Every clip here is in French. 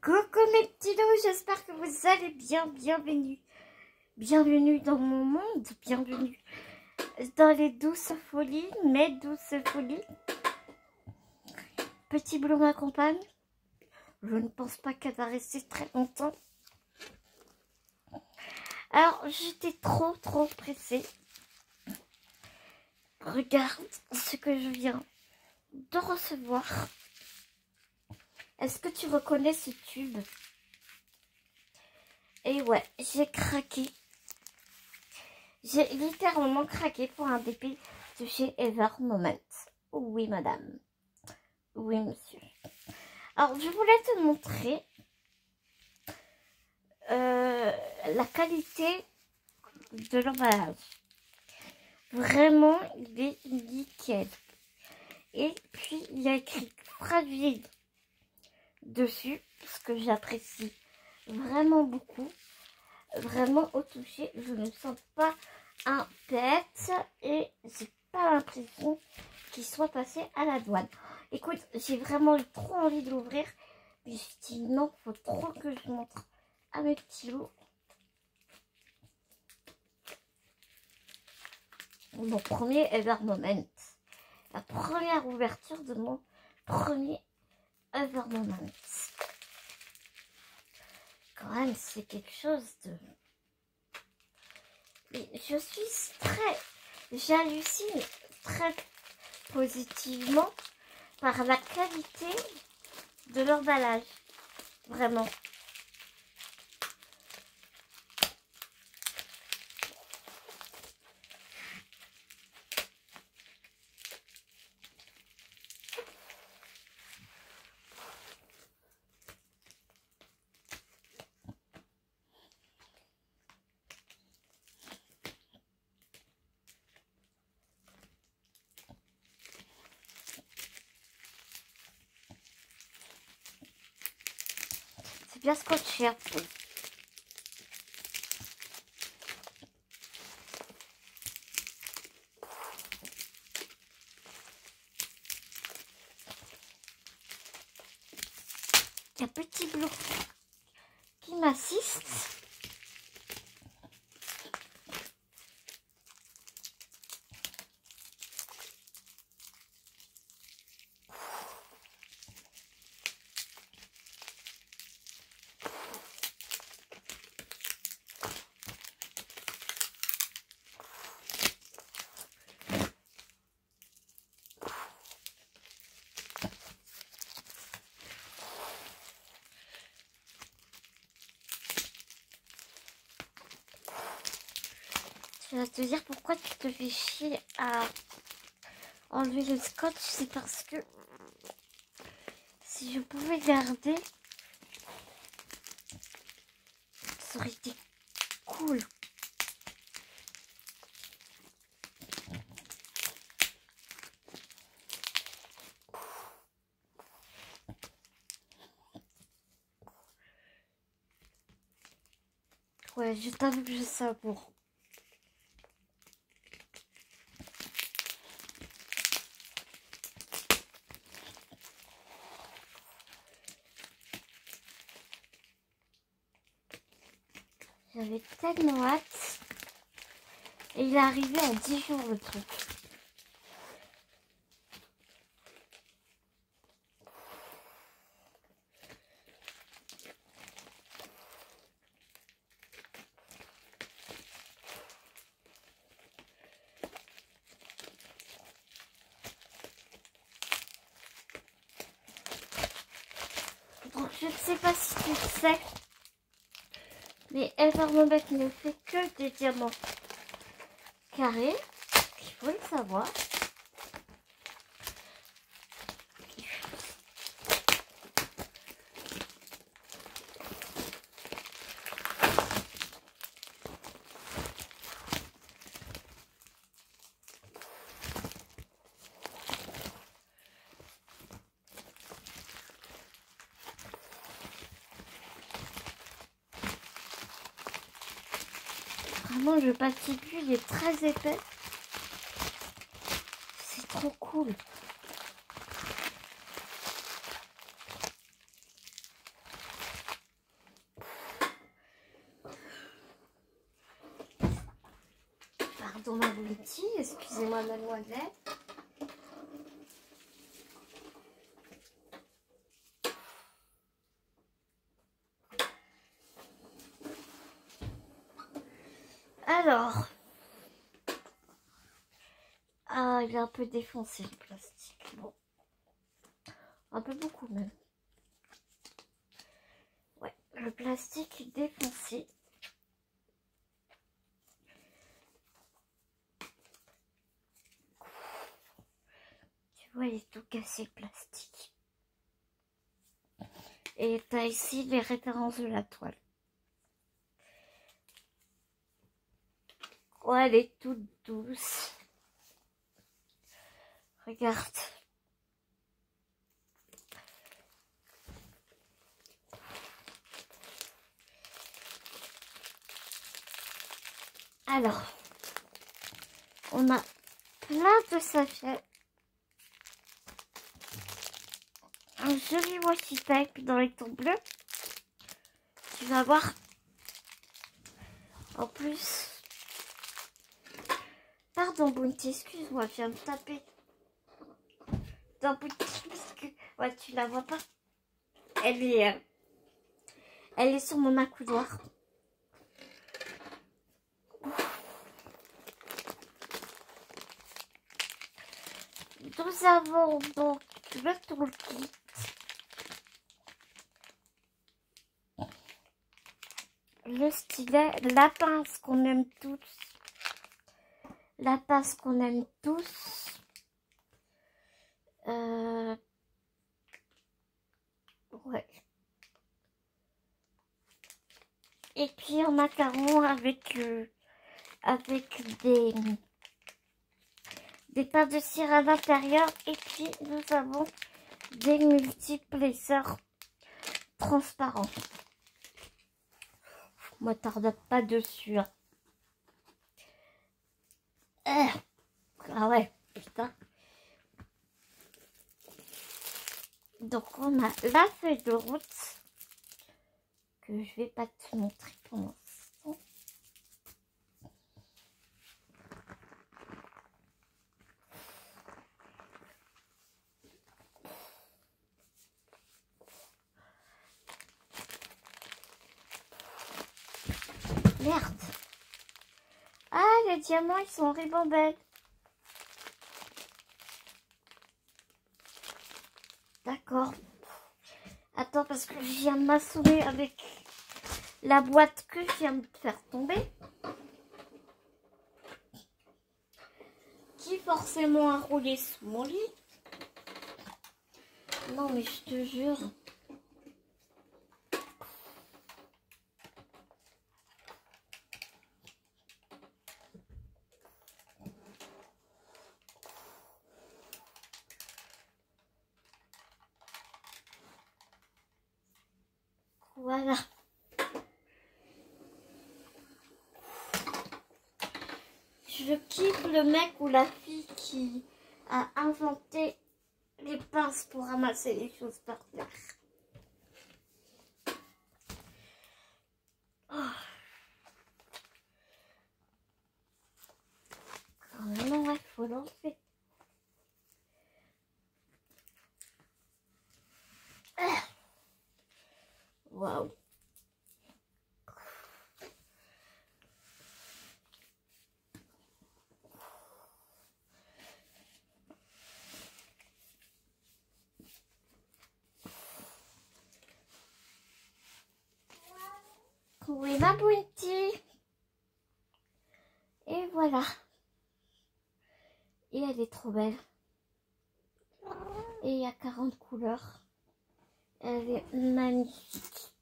Coucou mes petits loups, j'espère que vous allez bien, bienvenue. Bienvenue dans mon monde, bienvenue dans les douces folies, mes douces folies. Petit bleu m'accompagne. Je ne pense pas qu'elle va rester très longtemps. Alors, j'étais trop pressée. Regarde ce que je viens de recevoir. Est-ce que tu reconnais ce tube? Et ouais, j'ai craqué. J'ai littéralement craqué pour un DP de chez Ever Moment. Oui, madame. Oui, monsieur. Alors, je voulais te montrer la qualité de l'emballage. Vraiment, il est nickel. Et puis, il y a écrit fragile dessus, ce que j'apprécie vraiment beaucoup. Vraiment, au toucher, je ne sens pas un pet et j'ai pas l'impression qu'il soit passé à la douane. Écoute, j'ai vraiment eu trop envie de l'ouvrir, mais je dis non, faut trop que je montre à mes petits loups. Mon premier Ever Moment. La première ouverture de mon premier Ever Moment. Quand même, c'est quelque chose de... Et je suis j'hallucine très positivement par la qualité de l'emballage. Vraiment. C'est bien scotché un peu. Il y a petit bleu qui m'assiste. Je vais te dire pourquoi tu te fais chier à enlever le scotch. C'est parce que si je pouvais garder, ça aurait été cool. Ouais, je t'avoue que je savoure. J'avais tellement hâte. Et il est arrivé en 10 jours le truc. Donc je ne sais pas si tu le sais, mais Ever Moment ne fait que des diamants carrés. Il faut le savoir. Vraiment, je patine plus, il est très épais. C'est trop cool. Pardon ma Bounty, excusez-moi mademoiselle. Alors, ah, il est un peu défoncé le plastique. Bon, un peu beaucoup même. Ouais, le plastique est défoncé. Tu vois, il est tout cassé le plastique. Et t'as ici les références de la toile. Ouais, elle est toute douce. Regarde. Alors, on a plein de sachets. Un joli washi tape dans les tons bleus. Tu vas voir. En plus. Pardon Bounty, excuse-moi, je viens de taper. Dans Bounty, parce que ouais, tu la vois pas. Elle est sur mon accoudoir. Nous avons donc le toolkit. Le stylet, la pince qu'on aime tous. La pince qu'on aime tous. Ouais. Et puis un macaron avec des pains de cire à l'intérieur. Et puis nous avons des multiples essors transparents. Moi, tarde pas dessus. Hein. Ah ouais, putain. Donc on a la feuille de route que je vais pas te montrer pour l'instant. Merde. Ah, les diamants, ils sont en ribambelle. D'accord. Attends, parce que je viens de m'assommer avec la boîte que je viens de faire tomber. Qui forcément a roulé sous mon lit. Non, mais je te jure. Voilà. Je kiffe le mec ou la fille qui a inventé les pinces pour ramasser les choses par terre. Oh. Quand même, ouais, faut l'enlever. Waouh. Oui, ma Bounty. Et voilà. Et elle est trop belle. Et il y a 40 couleurs. Elle est magnifique.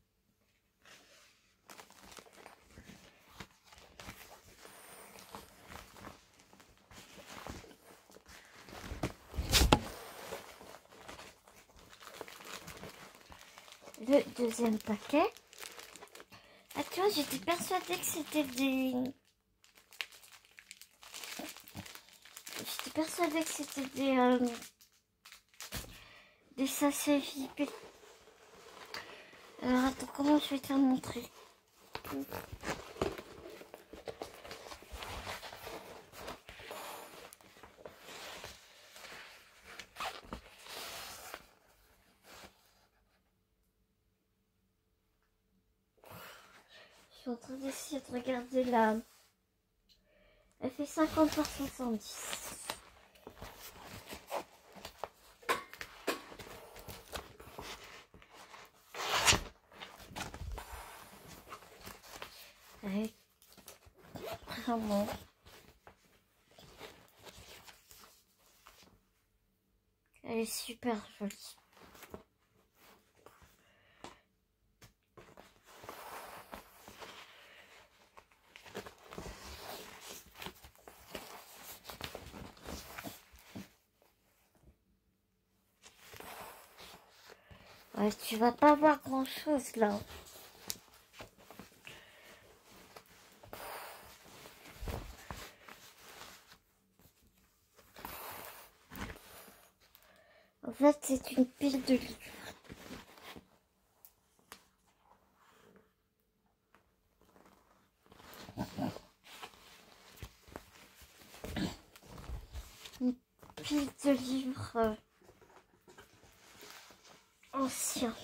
Le deuxième paquet. Ah, tu vois, j'étais persuadée que c'était des... J'étais persuadée que c'était des sachets VIP. Alors, attends, comment je vais te montrer? suis en train d'essayer de regarder là. Elle fait 50 par 70. Ouais. Vraiment. Elle est super jolie. Ouais, tu vas pas voir grand chose là. En fait, c'est une pile de livres. Une pile de livres anciens.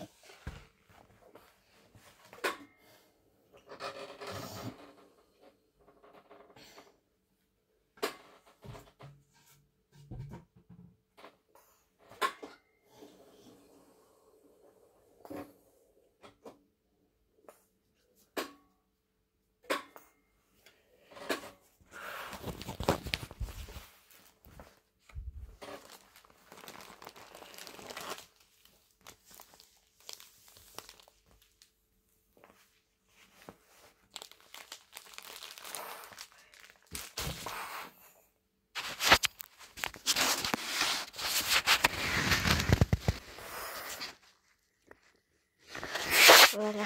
Voilà.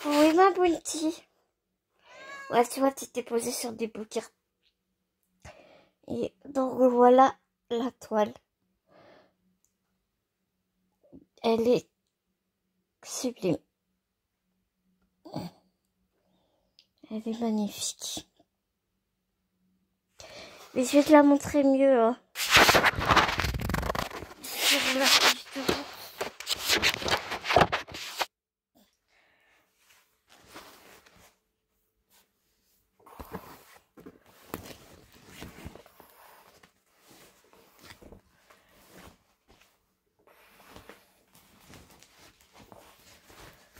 Oui, ma Bounty. Ouais, tu vois, tu t'es posé sur des bouquins. Et donc voilà la toile. Elle est sublime. Elle est magnifique. Mais je vais te la montrer mieux. Hein. Sur la fiche de route.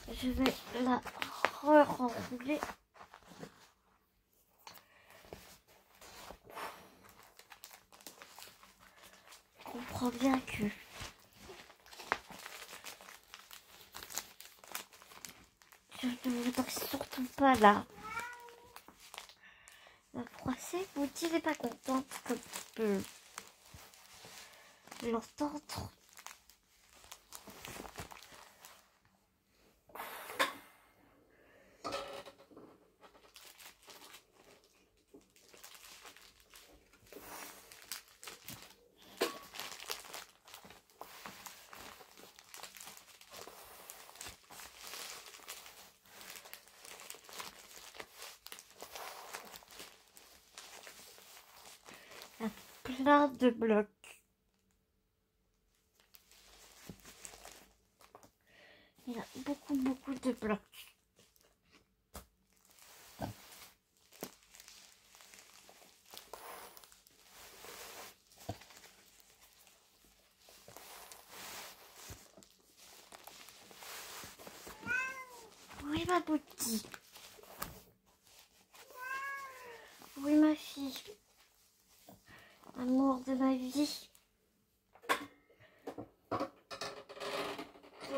Je vais la re-renrouler. Je comprends bien que je ne voudrais surtout pas la froisser. Bouti n'est pas contente comme tu peux l'entendre. Plein de blocs. Il y a beaucoup de blocs. Oui, ma Bouti. Oui, ma fille. Amour de ma vie.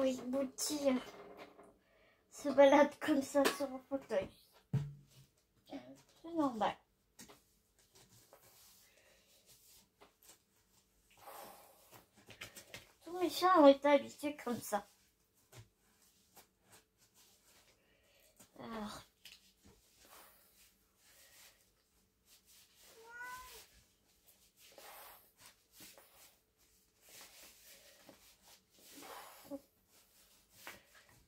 Oui, Bouti se balade comme ça sur un fauteuil. C'est normal. Tous mes chats ont été habitués comme ça. Alors,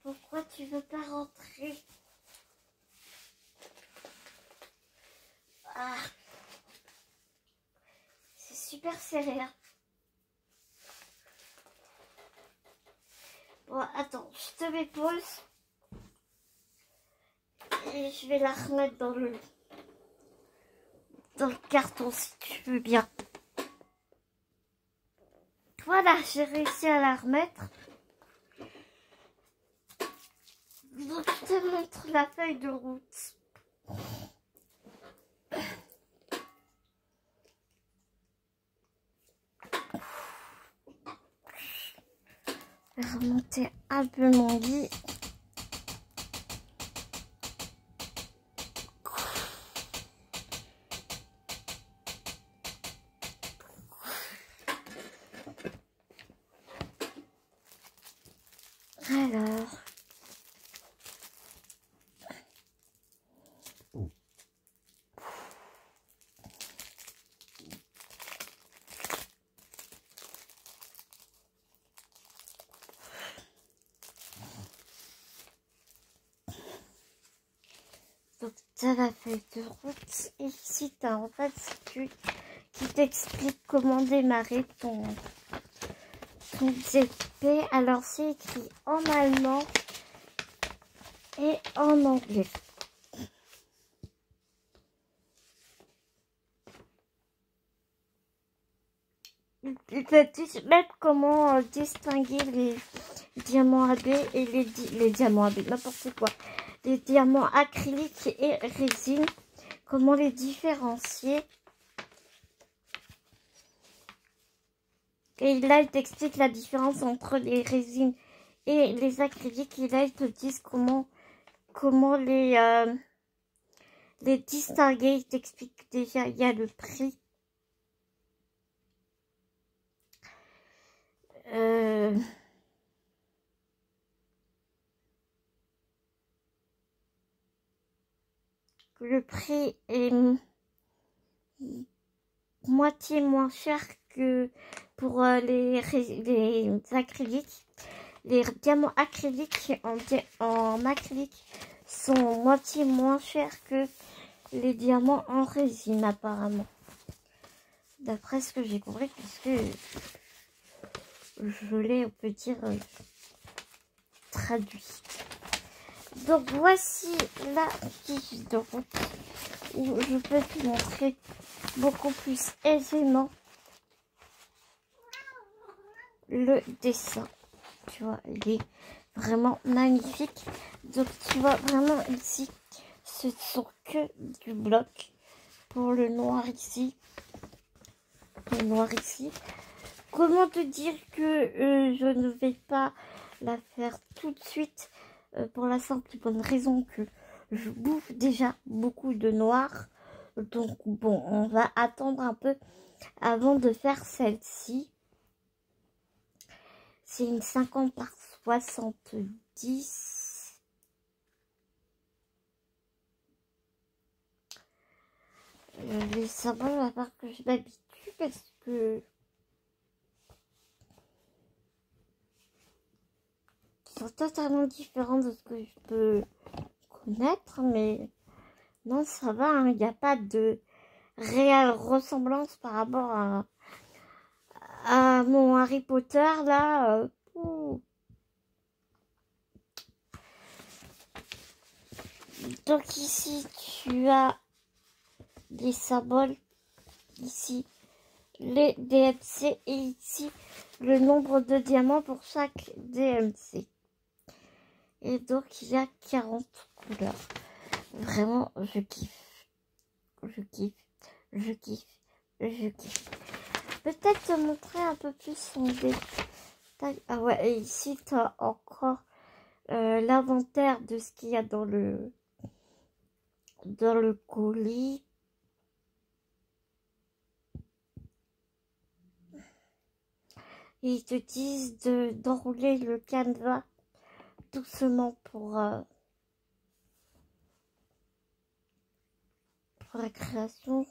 pourquoi tu veux pas rentrer? Ah, c'est super serré. Hein. Bon, attends, je te mets pause. Et je vais la remettre dans le carton si tu veux bien. Voilà, j'ai réussi à la remettre. Donc, je te montre la feuille de route. Je vais remonter un peu mon lit. Alors, donc tu as la feuille de route et ici tu as en fait qui t'explique comment démarrer ton GP. Alors c'est écrit en allemand et en anglais. Il peut te mettre comment distinguer les diamants AB et les diamants AB, n'importe quoi. Les diamants acryliques et résine, comment les différencier. Et là, il t'explique la différence entre les résines et les acryliques. Et là, ils te disent comment les distinguer. Il t'explique déjà, il y a le prix. Le prix est moitié moins cher que pour les acryliques. Les diamants acryliques en acrylique sont moitié moins chers que les diamants en résine apparemment. D'après ce que j'ai compris, puisque je l'ai, on peut dire, traduit. Donc voici la fiche de route où je peux te montrer beaucoup plus aisément le dessin. Tu vois, il est vraiment magnifique. Donc tu vois vraiment ici, ce sont que du bloc. Pour le noir ici, comment te dire que je ne vais pas la faire tout de suite, pour la simple et bonne raison que je bouffe déjà beaucoup de noir. Donc bon, on va attendre un peu avant de faire celle-ci. C'est une 50 par 70. Les symboles, à part que je m'habitue parce que ils sont totalement différents de ce que je peux connaître, mais non, ça va, hein, il n'y a pas de réelle ressemblance par rapport à mon Harry Potter là. Donc ici tu as des symboles, ici les DMC et ici le nombre de diamants pour chaque DMC. Et donc il y a 40 couleurs. Vraiment, je kiffe. Je kiffe. Je kiffe. Je kiffe. Peut-être te montrer un peu plus son détail. Ah ouais, et ici tu as encore l'inventaire de ce qu'il y a dans le colis. Et ils te disent d'enrouler le canevas doucement pour la création.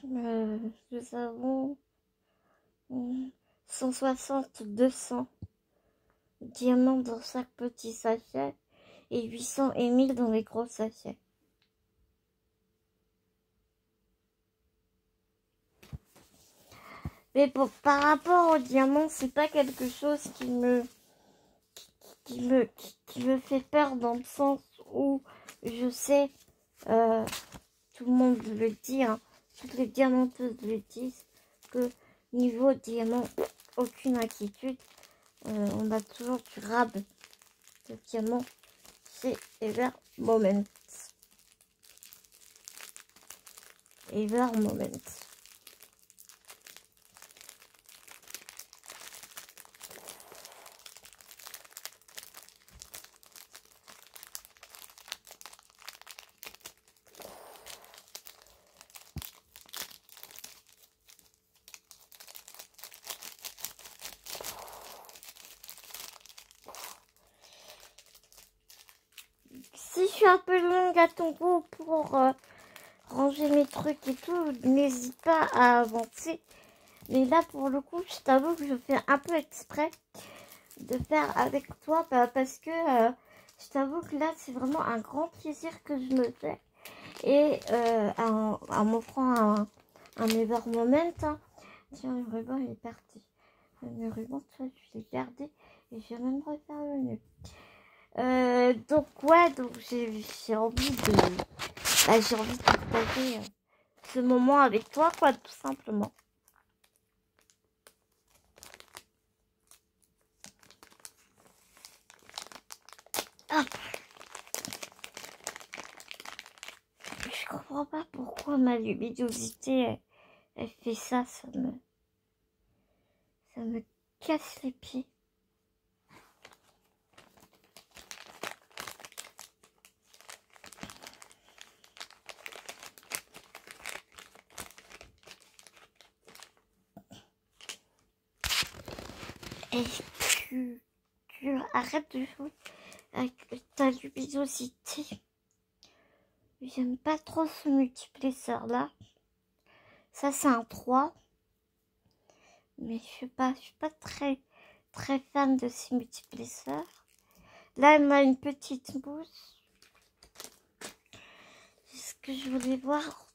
Nous avons 160, 200 diamants dans chaque petit sachet. et 800 et 1000 dans les gros sachets. Mais bon, par rapport au diamant, c'est pas quelque chose qui me fait peur dans le sens où je sais, tout le monde le dit, hein, toutes les diamanteuses le disent, que niveau diamant, aucune inquiétude, on a toujours du rab de diamant chez Ever Moment. Ever Moment. Si je suis un peu longue à ton goût pour ranger mes trucs et tout, n'hésite pas à avancer. Mais là, pour le coup, je t'avoue que je fais un peu exprès de faire avec toi parce que je t'avoue que là, c'est vraiment un grand plaisir que je me fais. Et en m'offrant un Ever Moment, hein. Tiens, le ruban il est parti. Le ruban, tu vois, je l'ai gardé et je vais même refaire le nœud. Donc ouais, donc j'ai envie de partager ce moment avec toi, quoi, tout simplement. Hop. Je comprends pas pourquoi ma luminosité elle fait ça, ça me casse les pieds. Et tu arrêtes de jouer avec ta luminosité. J'aime pas trop ce multiplesseur là. Ça c'est un 3. Mais je suis pas très fan de ces multiplesseurs. Là on a une petite mousse. Ce que je voulais voir,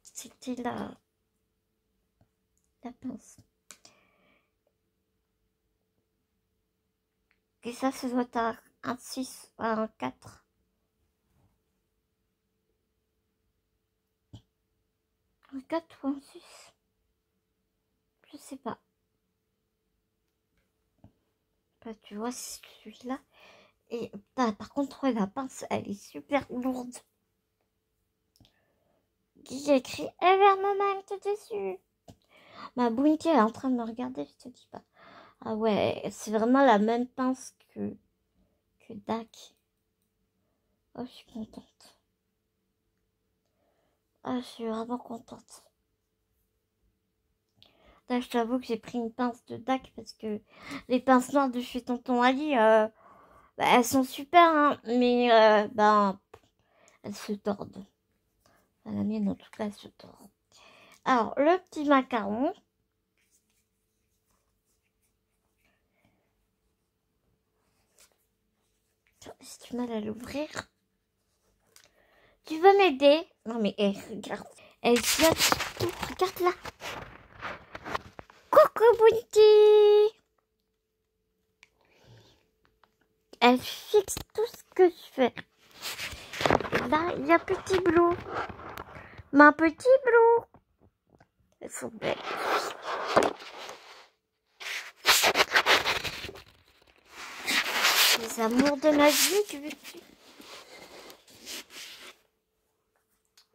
c'était la pince. Et ça doit être un 6, un 4. Un 4 ou un 6. Je sais pas. Bah, tu vois, c'est celui-là. Et bah, par contre, la pince, elle est super lourde. J'ai écrit Evermoment dessus. Ma Bounty, elle est en train de me regarder, je te dis pas. Ah ouais, c'est vraiment la même pince que Dak. Oh, je suis contente. Ah, je suis vraiment contente. Là, je t'avoue que j'ai pris une pince de Dak parce que les pinces noires de chez Tonton Ali, bah, elles sont super, hein, mais ben, elles se tordent. Enfin, la mienne, en tout cas, elle se tord. Alors, le petit macaron. J'ai du mal à l'ouvrir. Tu veux m'aider? Non mais regarde. Elle vient tout. Regarde là. Coucou Bounty. Elle fixe tout ce que je fais. Et là, il y a Petit Blue. Ma Petit Blue. Elles sont belles. Les amours de ma vie, tu veux.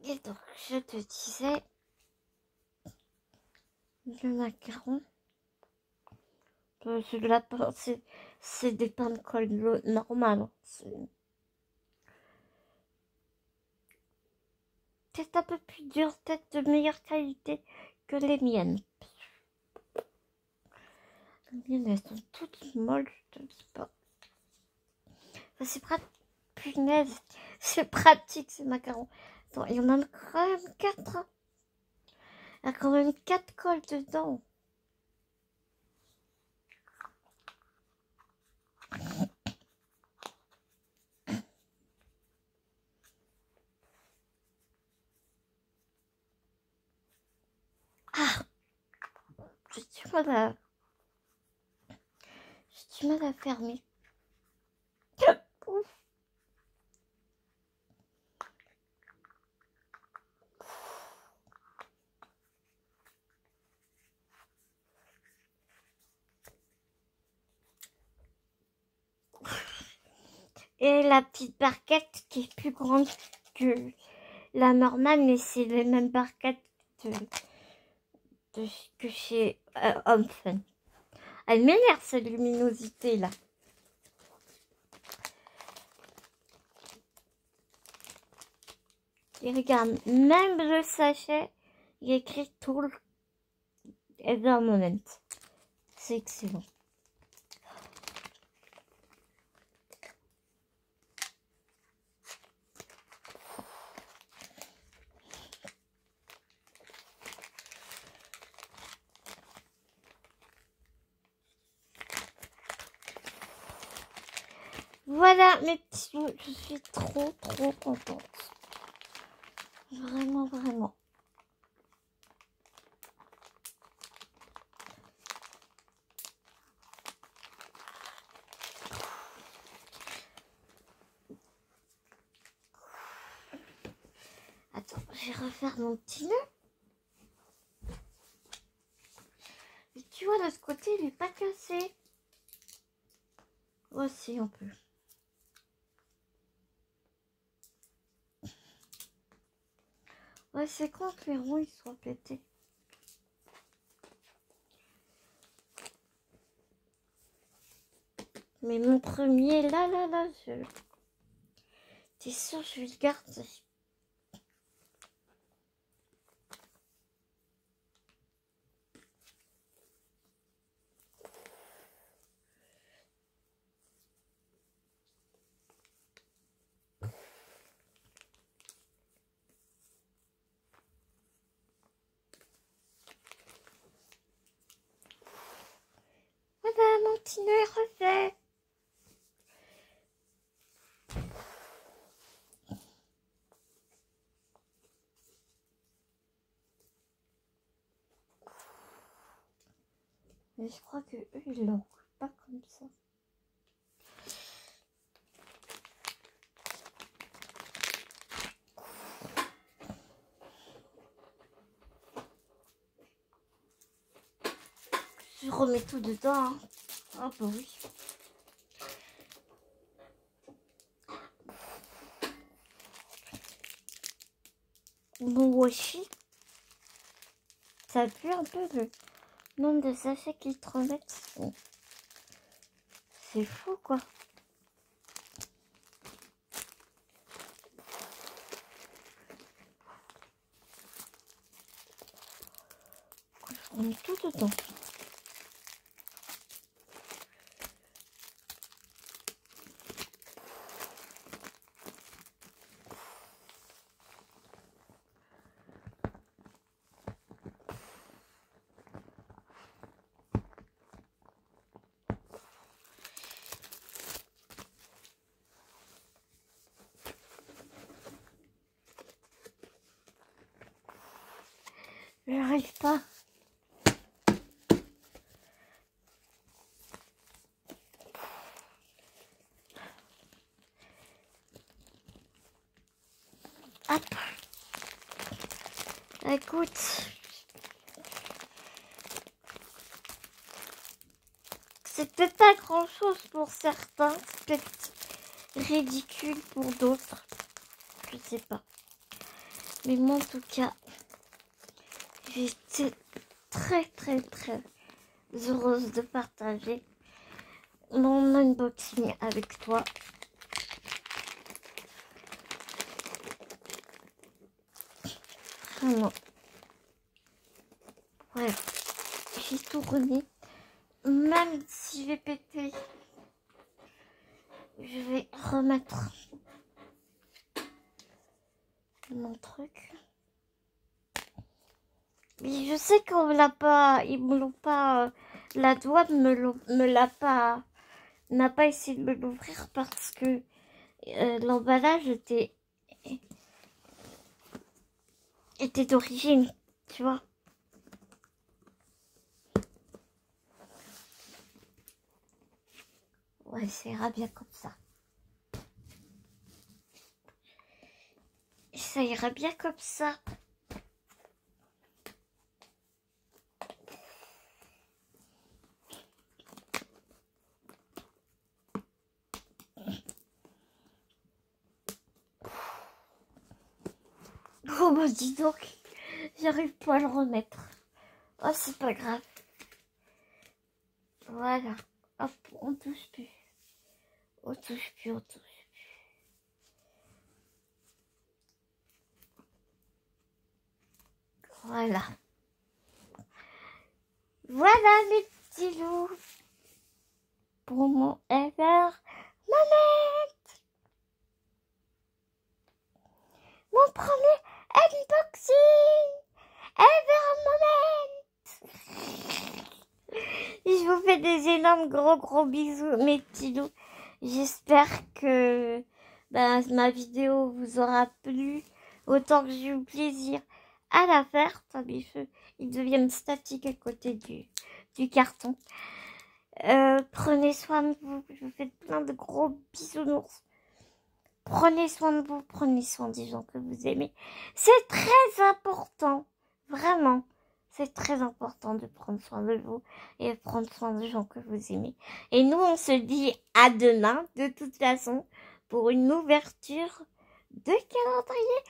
Et donc, je te disais, le macaron, c'est de la c'est des pains de colle normal. Peut-être un peu plus dur, peut-être de meilleure qualité que les miennes. Les miennes, elles sont toutes molles, je te dis pas. Enfin, c'est pratique. Punaise, c'est pratique ces macarons. Attends, il y en a quand même 4. Hein. Il y a quand même 4 cols dedans. Ah, j'ai du mal à... J'ai du mal à fermer. Ouf. Et la petite barquette qui est plus grande que la normale, mais c'est les mêmes barquettes que chez Home Fun. Elle m'énerve cette luminosité là. Et regarde, même le sachet, il y a écrit Tool Ever Moment. C'est excellent. Voilà mes petits loups, je suis trop contente. Vraiment, vraiment. Attends, je vais refaire mon petit nœud. Et tu vois, de ce côté, il n'est pas cassé. Oh si, on peut. Ouais, c'est con que les ronds, ils soient pétés. Mais mon premier, là, t'es sûr, je vais le garder. Voilà, mon petit nœud est refait. Mais je crois que eux, ils l'ont pas comme ça. Je remets tout dedans. Hein. Ah bah oui. Mon washi, ça pue un peu le nombre de sachets qu'ils te remettent. C'est fou quoi. Je remets tout dedans. J'arrive pas. Hop. Écoute. C'est peut-être pas grand chose pour certains. C'est peut-être ridicule pour d'autres. Je sais pas. Mais moi en tout cas, j'étais très heureuse de partager mon unboxing avec toi. Vraiment. Ouais, j'ai tout remis. Même si j'ai pété, je vais remettre mon truc. Mais je sais qu'on me l'a pas, ils me l'ont pas, la douane me l'a pas, n'a pas essayé de me l'ouvrir parce que l'emballage était d'origine, tu vois. Ouais, ça ira bien comme ça. Ça ira bien comme ça. Oh bah dis donc, j'arrive pas à le remettre. Oh, c'est pas grave. Voilà. Hop, on touche plus. On touche plus, on touche plus. Voilà. Voilà mes petits loups. Pour mon ever moment. Mon premier unboxing ever moment. Je vous fais des énormes gros bisous mes petits loups. J'espère que ma vidéo vous aura plu autant que j'ai eu plaisir à la faire. Attends, mes cheveux, ils deviennent statiques à côté du carton. Prenez soin de vous. Je vous fais plein de gros bisounours. Prenez soin de vous. Prenez soin des gens que vous aimez. C'est très important. Vraiment. C'est très important de prendre soin de vous et de prendre soin des gens que vous aimez. Et nous, on se dit à demain, de toute façon, pour une ouverture de calendrier